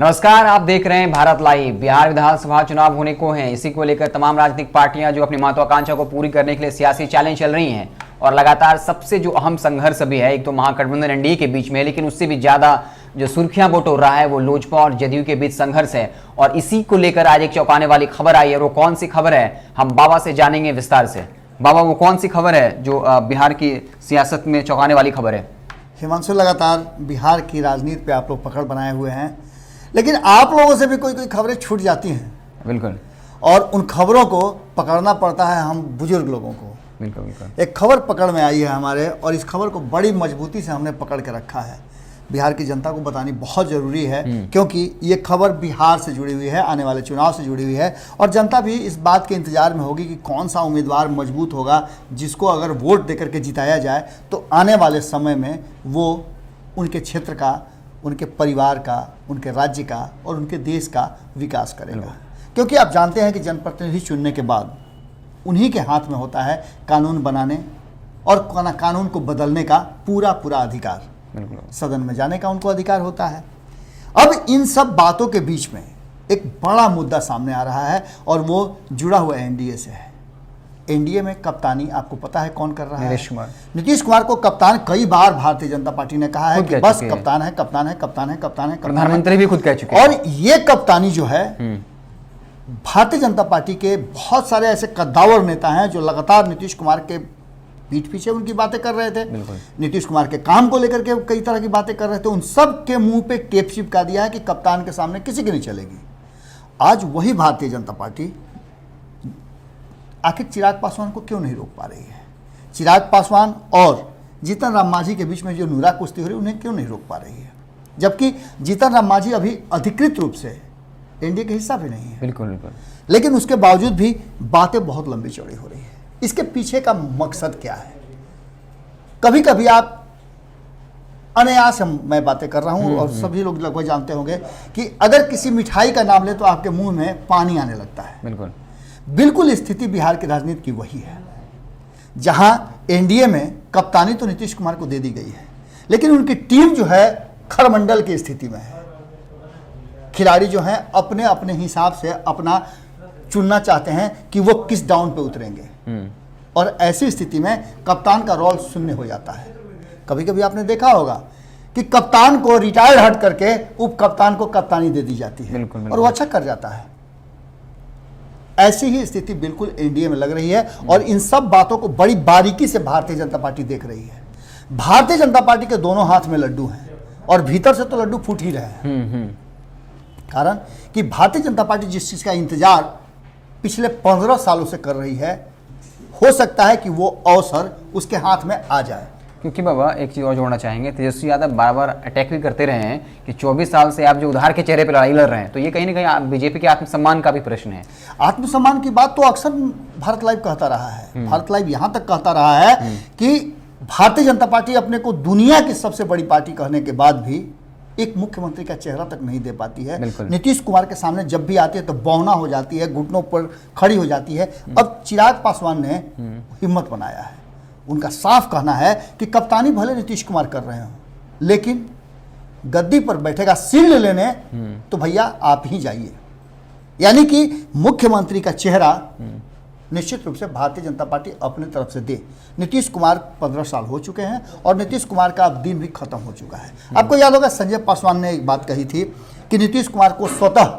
नमस्कार, आप देख रहे हैं भारत लाइव। बिहार विधानसभा चुनाव होने को हैं, इसी को लेकर तमाम राजनीतिक पार्टियां जो अपनी महत्वाकांक्षा को पूरी करने के लिए सियासी चैलेंज चल रही हैं और लगातार सबसे जो अहम संघर्ष अभी है, एक तो महागठबंधन एनडीए के बीच में है, लेकिन उससे भी ज्यादा जो सुर्खियां बटोर रहा है वो लोजपा और जदयू के बीच संघर्ष है। और इसी को लेकर आज एक चौंकाने वाली खबर आई है। वो कौन सी खबर है, हम बाबा से जानेंगे विस्तार से। बाबा, वो कौन सी खबर है जो बिहार की सियासत में चौंकाने वाली खबर है? हिमांशु, लगातार बिहार की राजनीति पे आप लोग पकड़ बनाए हुए हैं, लेकिन आप लोगों से भी कोई कोई खबरें छूट जाती हैं। बिल्कुल। और उन खबरों को पकड़ना पड़ता है हम बुजुर्ग लोगों को। बिल्कुल बिल्कुल। एक खबर पकड़ में आई है हमारे, और इस खबर को बड़ी मजबूती से हमने पकड़ के रखा है। बिहार की जनता को बतानी बहुत ज़रूरी है, क्योंकि ये खबर बिहार से जुड़ी हुई है, आने वाले चुनाव से जुड़ी हुई है, और जनता भी इस बात के इंतजार में होगी कि कौन सा उम्मीदवार मजबूत होगा, जिसको अगर वोट देकर के जिताया जाए तो आने वाले समय में वो उनके क्षेत्र का, उनके परिवार का, उनके राज्य का और उनके देश का विकास करेगा। क्योंकि आप जानते हैं कि जनप्रतिनिधि चुनने के बाद उन्हीं के हाथ में होता है कानून बनाने और कानून को बदलने का पूरा अधिकार। सदन में जाने का उनको अधिकार होता है। अब इन सब बातों के बीच में एक बड़ा मुद्दा सामने आ रहा है, और वो जुड़ा हुआ एनडीए से है। एनडीए में कप्तानी आपको पता है कौन कर रहा है? नीतीश कुमार को कप्तान कई बार भारतीय जनता पार्टी ने कहा है कि बस कप्तान है, कप्तान है, कप्तान है, कप्तान है। प्रधानमंत्री भी खुद कह चुके हैं। और ये कप्तानी जो है, भारतीय जनता पार्टी के बहुत सारे ऐसे कद्दावर नेता हैं जो लगातार नीतीश कुमार के पीठ पीछे उनकी बातें कर रहे थे, नीतीश कुमार के काम को लेकर के कई तरह की बातें कर रहे थे। उन सब के मुंह पे टेप चिपका दिया है कि कप्तान के सामने किसी की नहीं चलेगी। आज वही भारतीय जनता पार्टी आखिर चिराग पासवान को क्यों नहीं रोक पा रही है? चिराग पासवान और जीतन राम मांझी के बीच में जो नुरा कुश्ती हो रही है, उन्हें क्यों नहीं रोक पा रही है? जबकि जीतन राम मांझी अभी अधिकृत रूप से एनडीए का हिस्सा भी नहीं है। बिल्कुल बिल्कुल। लेकिन उसके बावजूद भी बातें बहुत लंबी चौड़ी हो रही है। इसके पीछे का मकसद क्या है? कभी कभी आप अनायास मैं बातें कर रहा हूं, और सभी लोग लगभग जानते होंगे कि अगर किसी मिठाई का नाम ले तो आपके मुंह में पानी आने लगता है। बिल्कुल स्थिति बिहार की राजनीति की वही है, जहां एनडीए में कप्तानी तो नीतीश कुमार को दे दी गई है, लेकिन उनकी टीम जो है खरमंडल की स्थिति में है। खिलाड़ी जो हैं अपने अपने हिसाब से अपना चुनना चाहते हैं कि वो किस डाउन पे उतरेंगे, और ऐसी स्थिति में कप्तान का रोल शून्य हो जाता है। कभी कभी आपने देखा होगा कि कप्तान को रिटायर हट करके उप कप्तान को कप्तानी दे दी जाती है, और वो अच्छा कर जाता है। ऐसी ही स्थिति बिल्कुल एनडीए में लग रही है, और इन सब बातों को बड़ी बारीकी से भारतीय जनता पार्टी देख रही है। भारतीय जनता पार्टी के दोनों हाथ में लड्डू हैं, और भीतर से तो लड्डू फूट ही रहे हैं। कारण कि भारतीय जनता पार्टी जिस चीज का इंतजार पिछले 15 सालों से कर रही है, हो सकता है कि वो अवसर उसके हाथ में आ जाए। क्योंकि बाबा एक चीज़ और जोड़ना चाहेंगे, तेजस्वी यादव बार बार अटैक भी करते रहे हैं कि 24 साल से आप जो उधार के चेहरे पर लड़ाई लड़ रहे हैं, तो ये कहीं ना कहीं बीजेपी के आत्मसम्मान का भी प्रश्न है। आत्मसम्मान की बात तो अक्सर भारत लाइव कहता रहा है। भारत लाइव यहाँ तक कहता रहा है कि भारतीय जनता पार्टी अपने को दुनिया की सबसे बड़ी पार्टी कहने के बाद भी एक मुख्यमंत्री का चेहरा तक नहीं दे पाती है। नीतीश कुमार के सामने जब भी आती है तो बौना हो जाती है, घुटनों पर खड़ी हो जाती है। अब चिराग पासवान ने हिम्मत बनाया है। उनका साफ कहना है कि कप्तानी भले नीतीश कुमार कर रहे हो, लेकिन गद्दी पर बैठेगा शील्ड लेने तो भैया आप ही जाइए। यानी कि मुख्यमंत्री का चेहरा निश्चित रूप से भारतीय जनता पार्टी अपनी तरफ से दे। नीतीश कुमार 15 साल हो चुके हैं, और नीतीश कुमार का अब दिन भी खत्म हो चुका है। आपको याद होगा संजय पासवान ने एक बात कही थी कि नीतीश कुमार को स्वतः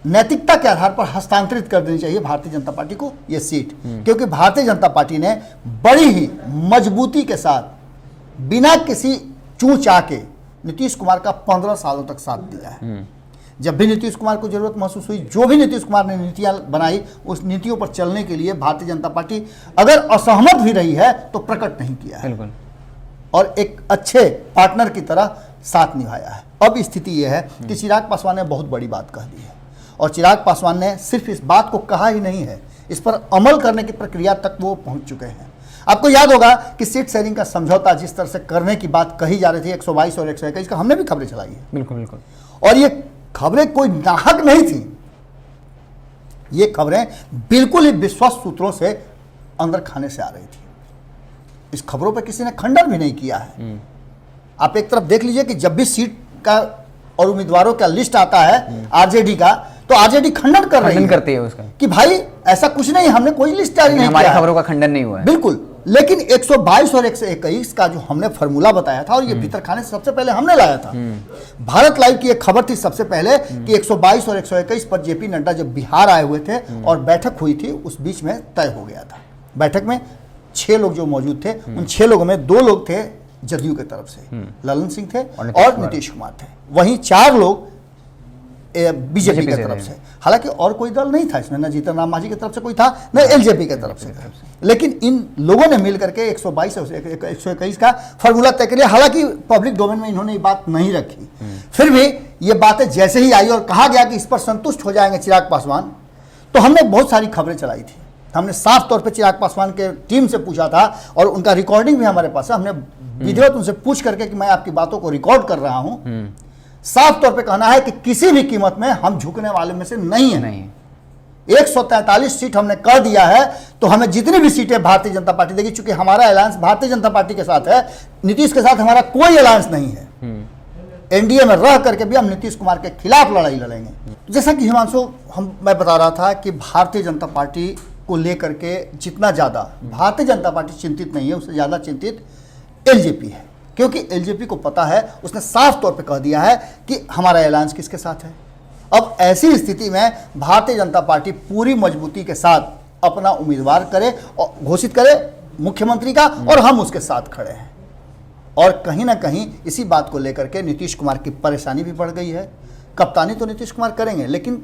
नैतिकता के आधार पर हस्तांतरित कर देनी चाहिए भारतीय जनता पार्टी को ये सीट, क्योंकि भारतीय जनता पार्टी ने बड़ी ही मजबूती के साथ बिना किसी चूं चा के नीतीश कुमार का 15 सालों तक साथ दिया है। जब भी नीतीश कुमार को जरूरत महसूस हुई, जो भी नीतीश कुमार ने नीतियां बनाई, उस नीतियों पर चलने के लिए भारतीय जनता पार्टी अगर असहमत भी रही है तो प्रकट नहीं किया है, और एक अच्छे पार्टनर की तरह साथ निभाया है। अब स्थिति यह है कि चिराग पासवान ने बहुत बड़ी बात कह दी है, और चिराग पासवान ने सिर्फ इस बात को कहा ही नहीं है, इस पर अमल करने की प्रक्रिया तक वो पहुंच चुके हैं। आपको याद होगा कि सीट शेयरिंग का समझौता जिस तरह से करने की बात कही जा रही थी, 122 और 121 का, हमने भी खबरें चलाई है। बिल्कुल। और ये खबरें कोई नाहक नहीं थी, ये खबरें बिल्कुल ही विश्वस्त सूत्रों से अंदर खाने से आ रही थी। इस खबरों पर किसी ने खंडन भी नहीं किया है। आप एक तरफ देख लीजिए कि जब भी सीट का और उम्मीदवारों का लिस्ट आता है आरजेडी का, तो आरजेडी खंडन कर रही है, करती है उसका कि भाई ऐसा कुछ नहीं, हमने कोई लिस्ट जारी नहीं हमारी किया है। खबरों का खंडन नहीं हुआ है। बिल्कुल, लेकिन 122 और 121 का जो हमने फॉर्मूला बताया था, और ये भीतर खाने से सबसे पहले हमने लाया था। भारत लाइव की एक खबर थी सबसे पहले कि 122 और 121 पर जेपी नड्डा जब बिहार आए हुए थे और बैठक हुई थी, उस बीच में तय हो गया था। बैठक में 6 लोग जो मौजूद थे, उन 6 लोगों में 2 लोग थे जदयू की तरफ से, ललन सिंह थे और नीतीश कुमार थे, वहीं 4 लोग बीजेपी की तरफ से। हालांकि और कोई दल नहीं था इसमें, न जीतन राम मांझी की तरफ से कोई था, न एलजेपी की तरफ से। लेकिन इन लोगों ने मिलकर के 122 और 121 का फॉर्मूला तय कर लिया। हालांकि पब्लिक डोमेन में इन्होंने ये बात नहीं रखी, फिर भी ये बातें जैसे ही आई और कहा गया कि इस पर संतुष्ट हो जाएंगे चिराग पासवान, तो हमने बहुत सारी खबरें चलाई थी। हमने साफ तौर पे चिराग पासवान के टीम से पूछा था, और उनका रिकॉर्डिंग भी हमारे पास है। हमने विधिवत उनसे पूछ करके कि मैं आपकी बातों को रिकॉर्ड कर रहा हूं, साफ तौर पे कहना है कि किसी भी कीमत में हम झुकने वाले में से नहीं है। 143 सीट हमने कर दिया है, तो हमें जितनी भी सीटें भारतीय जनता पार्टी देगी, चूंकि हमारा अलायंस भारतीय जनता पार्टी के साथ है, नीतीश के साथ हमारा कोई अलायंस नहीं है। एनडीए में रह करके भी हम नीतीश कुमार के खिलाफ लड़ाई लड़ेंगे। जैसा कि हिमांशु मैं बता रहा था कि भारतीय जनता पार्टी को लेकर के जितना ज्यादा भारतीय जनता पार्टी चिंतित नहीं है, उससे ज्यादा चिंतित एलजेपी है, क्योंकि एलजेपी को पता है, उसने साफ तौर पे कह दिया है कि हमारा अलायंस किसके साथ है। अब ऐसी स्थिति में भारतीय जनता पार्टी पूरी मजबूती के साथ अपना उम्मीदवार करे और घोषित करे मुख्यमंत्री का, और हम उसके साथ खड़े हैं। और कहीं ना कहीं इसी बात को लेकर के नीतीश कुमार की परेशानी भी बढ़ गई है। कप्तानी तो नीतीश कुमार करेंगे, लेकिन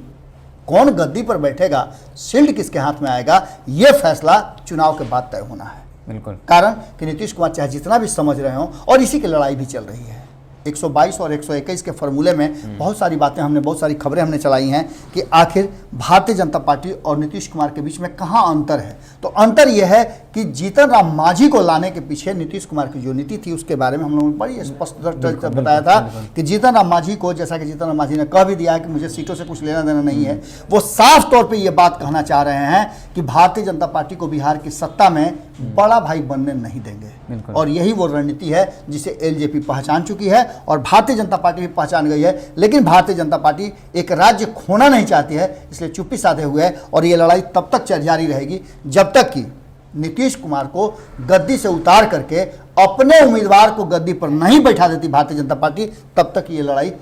कौन गद्दी पर बैठेगा, शील्ड किसके हाथ में आएगा, यह फैसला चुनाव के बाद तय होना है। बिल्कुल, कारण कि नीतीश कुमार चाहे जितना भी समझ रहे हो, और इसी की लड़ाई भी चल रही है। 122 और 121 के फॉर्मूले में बहुत सारी बातें हमने, बहुत सारी खबरें हमने चलाई हैं कि आखिर भारतीय जनता पार्टी और नीतीश कुमार के बीच में कहाँ अंतर है। तो अंतर यह है कि जीतन राम मांझी को लाने के पीछे नीतीश कुमार की जो नीति थी, उसके बारे में हम लोगों ने बड़ी स्पष्ट बताया था कि जीतन राम मांझी को, जैसा कि जीतन राम मांझी ने कह भी दिया है कि मुझे सीटों से कुछ लेना देना नहीं है, वो साफ तौर पर यह बात कहना चाह रहे हैं कि भारतीय जनता पार्टी को बिहार की सत्ता में बड़ा भाई बनने नहीं देंगे। और यही वो रणनीति है जिसे एलजेपी पहचान चुकी है और भारतीय जनता पार्टी भी पहचान गई है। लेकिन भारतीय जनता पार्टी एक राज्य खोना नहीं चाहती है, इसलिए चुप्पी साधे हुए है, और ये लड़ाई तब तक जारी रहेगी जब तक कि नीतीश कुमार को गद्दी से उतार करके अपने उम्मीदवार को गद्दी पर नहीं बैठा देती भारतीय जनता पार्टी, तब तक ये लड़ाई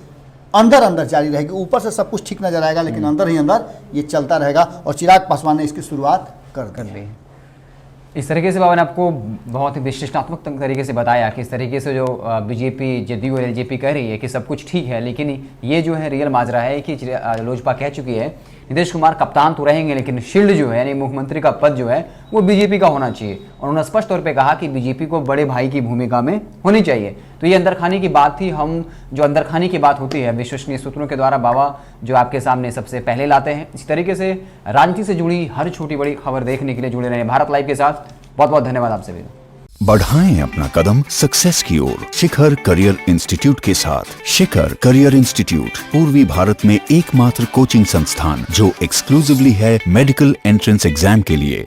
अंदर अंदर जारी रहेगी। ऊपर से सब कुछ ठीक नजर आएगा, लेकिन अंदर ही अंदर ये चलता रहेगा, और चिराग पासवान ने इसकी शुरुआत कर दी। इस तरीके से बाबा ने आपको बहुत ही विश्लेषणात्मक तरीके से बताया कि इस तरीके से जो बीजेपी, जदयू और एलजेपी कह रही है कि सब कुछ ठीक है, लेकिन ये जो है रियल माजरा है कि लोजपा कह चुकी है नीतीश कुमार कप्तान तो रहेंगे, लेकिन शील्ड जो है यानी मुख्यमंत्री का पद जो है वो बीजेपी का होना चाहिए। और उन्होंने स्पष्ट तौर पे कहा कि बीजेपी को बड़े भाई की भूमिका में होनी चाहिए। तो ये अंदरखानी की बात थी। हम जो अंदरखानी की बात होती है विश्वसनीय सूत्रों के द्वारा बाबा जो आपके सामने सबसे पहले लाते हैं। इसी तरीके से राजनीति से जुड़ी हर छोटी बड़ी खबर देखने के लिए जुड़े रहें भारत लाइव के साथ। बहुत बहुत धन्यवाद आप सभी। बढ़ाएं अपना कदम सक्सेस की ओर शिखर करियर इंस्टीट्यूट के साथ। शिखर करियर इंस्टीट्यूट पूर्वी भारत में एकमात्र कोचिंग संस्थान जो एक्सक्लूसिवली है मेडिकल एंट्रेंस एग्जाम के लिए।